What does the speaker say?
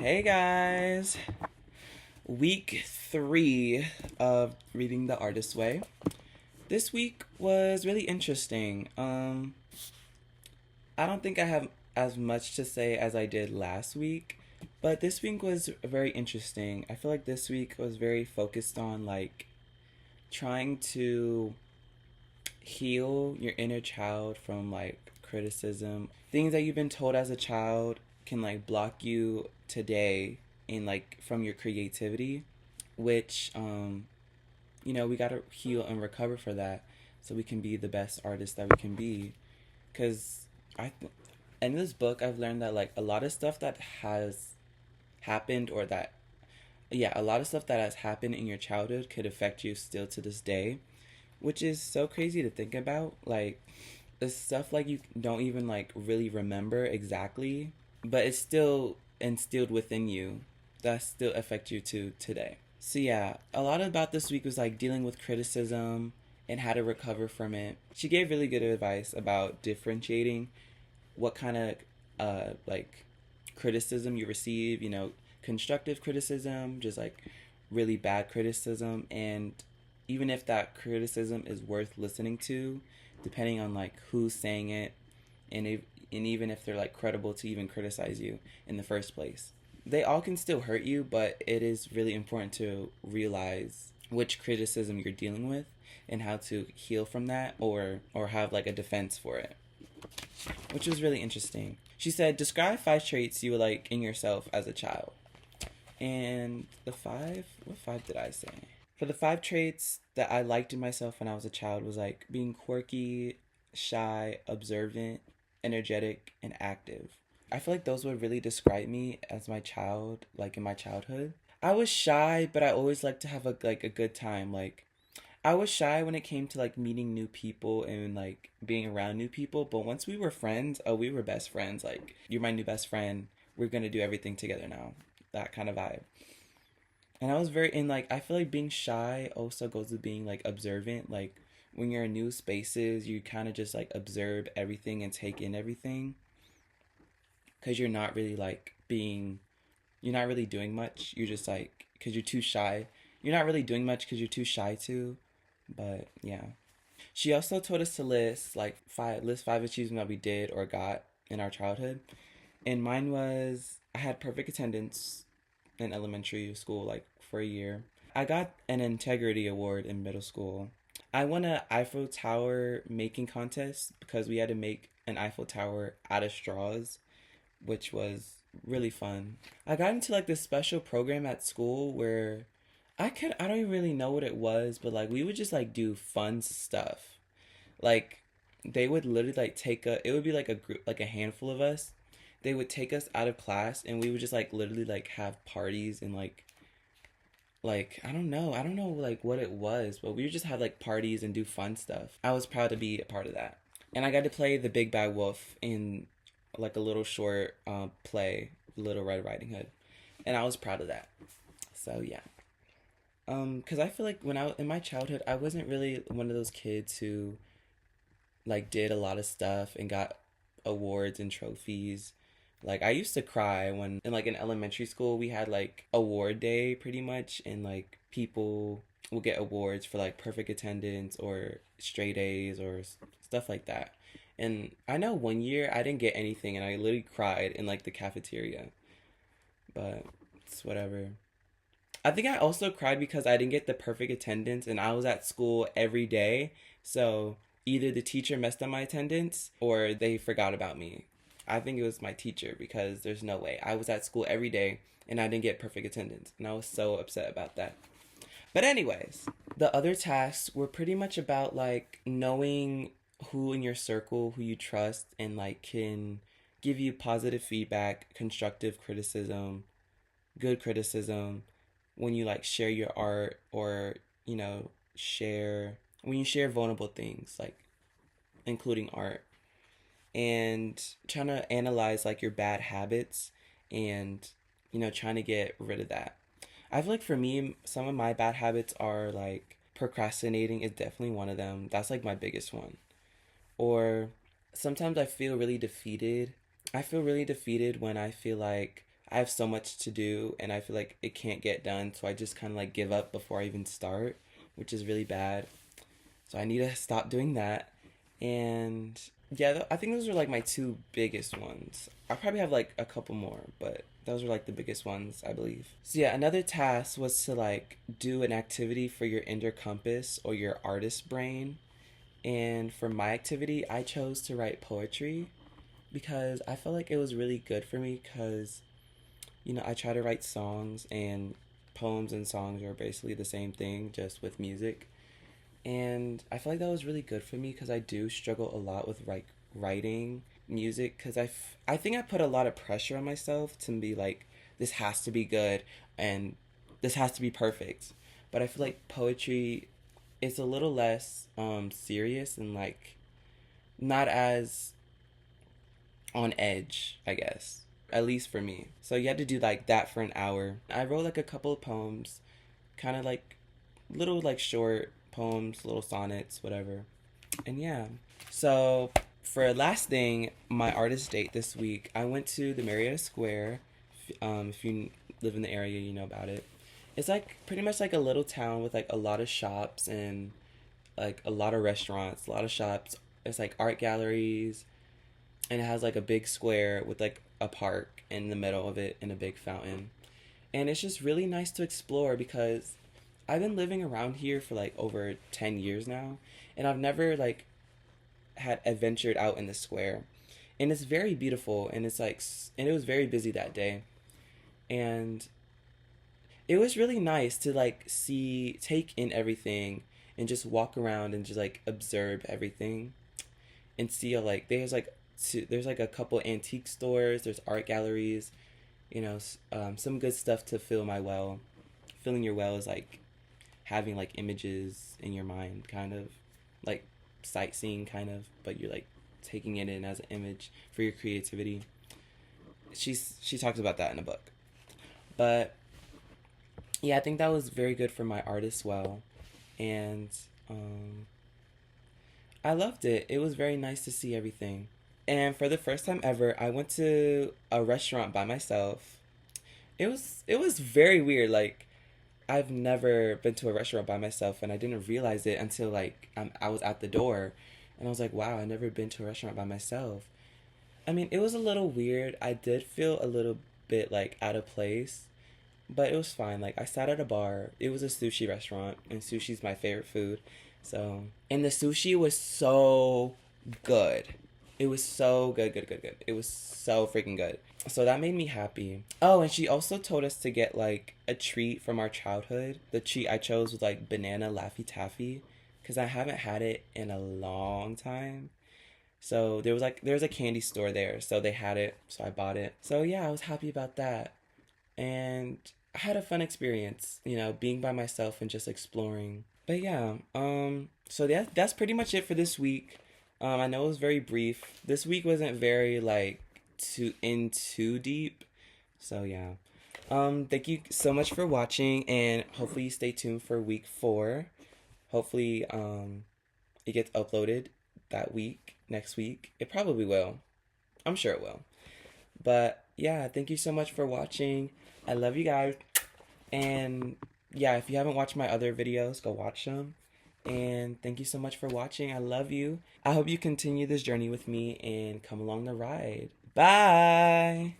Hey guys! Week 3 of Reading the Artist's Way. This week was really interesting. I don't think I have as much to say as I did last week, but this week was very interesting. I feel like this week was very focused on trying to heal your inner child from criticism. Things that you've been told as a child can block you today in from your creativity, which we got to heal and recover for that so we can be the best artists that we can be. Cuz in this book I've learned that a lot of stuff that has happened or that yeah, a lot of stuff that has happened in your childhood could affect you still to this day, which is so crazy to think about. It's stuff you don't even really remember exactly, but it's still instilled within you that still affect you to today. So yeah, a lot about this week was dealing with criticism and how to recover from it. She gave really good advice about differentiating what kind of criticism you receive, constructive criticism, just really bad criticism, and even if that criticism is worth listening to, depending on who's saying it, and even if they're credible to even criticize you in the first place. They all can still hurt you, but it is really important to realize which criticism you're dealing with and how to heal from that or have a defense for it, which was really interesting. She said, describe 5 traits you like in yourself as a child. And what 5 did I say? For the 5 traits that I liked in myself when I was a child was being quirky, shy, observant, energetic, and active. I feel those would really describe me as my child, in my childhood. I was shy, but I always liked to have a good time. I was shy when it came to meeting new people and being around new people, but once we were friends, oh, we were best friends. You're my new best friend. We're going to do everything together now. That kind of vibe. And I was very in I feel being shy also goes with being observant. When you're in new spaces, you kind of just observe everything and take in everything, because you're not really you're not really doing much. You're just because you're too shy. You're not really doing much because you're too shy to. But yeah, she also told us to list list 5 achievements that we did or got in our childhood. And mine was, I had perfect attendance in elementary school for a year. I got an integrity award in middle school. I won an Eiffel Tower making contest because we had to make an Eiffel Tower out of straws, which was really fun. I got into this special program at school where I don't even really know what it was, but we would just do fun stuff. They would literally take it would be a group, a handful of us. They would take us out of class and we would just literally have parties and I don't know what it was, but we would just have parties and do fun stuff. I was proud to be a part of that. And I got to play the big bad wolf in a little short play, Little Red Riding Hood. And I was proud of that. So yeah. Cuz I feel when I in my childhood, I wasn't really one of those kids who did a lot of stuff and got awards and trophies. I used to cry when in elementary school we had award day pretty much, and people will get awards for perfect attendance or straight A's or stuff like that. And I know one year I didn't get anything and I literally cried in the cafeteria. But it's whatever. I think I also cried because I didn't get the perfect attendance and I was at school every day. So either the teacher messed up my attendance or they forgot about me. I think it was my teacher, because there's no way. I was at school every day and I didn't get perfect attendance. And I was so upset about that. But anyways, the other tasks were pretty much about knowing who in your circle, who you trust, and can give you positive feedback, constructive criticism, good criticism, when you share your art, or share when you share vulnerable things including art, and trying to analyze your bad habits and trying to get rid of that. I feel for me, some of my bad habits are procrastinating is definitely one of them. That's my biggest one. Or sometimes I feel really defeated. I feel really defeated when I feel I have so much to do and I feel like it can't get done, so I just kind of like give up before I even start, which is really bad. So I need to stop doing that. And yeah, I think those are like my two biggest ones. I probably have like a couple more, but those are like the biggest ones, I believe. So yeah, another task was to like do an activity for your inner compass or your artist brain. And for my activity, I chose to write poetry because I felt like it was really good for me because, I try to write songs, and poems and songs are basically the same thing, just with music. And I feel like that was really good for me because I do struggle a lot with writing music because I think I put a lot of pressure on myself to be like, this has to be good and this has to be perfect. But I feel like poetry is a little less serious and like not as on edge, I guess. At least for me. So you had to do like that for an hour. I wrote like a couple of poems, kind of like little like short poems, little sonnets, whatever. And yeah. So for last thing, my artist date this week, I went to the Marietta Square. If you live in the area, you know about it. It's like pretty much like a little town with like a lot of shops and like a lot of restaurants, a lot of shops. It's like art galleries, and it has like a big square with like a park in the middle of it and a big fountain. And it's just really nice to explore because I've been living around here for like over 10 years now, and I've never like had adventured out in the square. And it's very beautiful, and it's like and it was very busy that day. And it was really nice to like take in everything and just walk around and just like observe everything and see like there's like a couple antique stores, there's art galleries, some good stuff to fill my well. Filling your well is like having like images in your mind, kind of like sightseeing, kind of, but you're like taking it in as an image for your creativity. She talks about that in a book, but yeah, I think that was very good for my art as well, and um, I loved it. It was very nice to see everything. And for the first time ever, I went to a restaurant by myself. It was very weird. Like I've never been to a restaurant by myself, and I didn't realize it until like I was at the door, and I was like, wow, I never been to a restaurant by myself. I mean, it was a little weird. I did feel a little bit like out of place, but it was fine. Like I sat at a bar. It was a sushi restaurant, and sushi's my favorite food. So, and the sushi was so good. It was so good, good, good, good. It was so freaking good. So that made me happy. Oh, and she also told us to get like a treat from our childhood. The treat I chose was like banana Laffy Taffy because I haven't had it in a long time. So there was a candy store there, so they had it, so I bought it. So yeah, I was happy about that. And I had a fun experience, being by myself and just exploring. But yeah, so that's pretty much it for this week. I know it was very brief. This week wasn't very like too deep. So yeah. Thank you so much for watching, and hopefully you stay tuned for week 4. Hopefully it gets uploaded that week, next week. It probably will. I'm sure it will. But yeah, thank you so much for watching. I love you guys. And yeah, if you haven't watched my other videos, go watch them. And thank you so much for watching. I love you. I hope you continue this journey with me and come along the ride. Bye.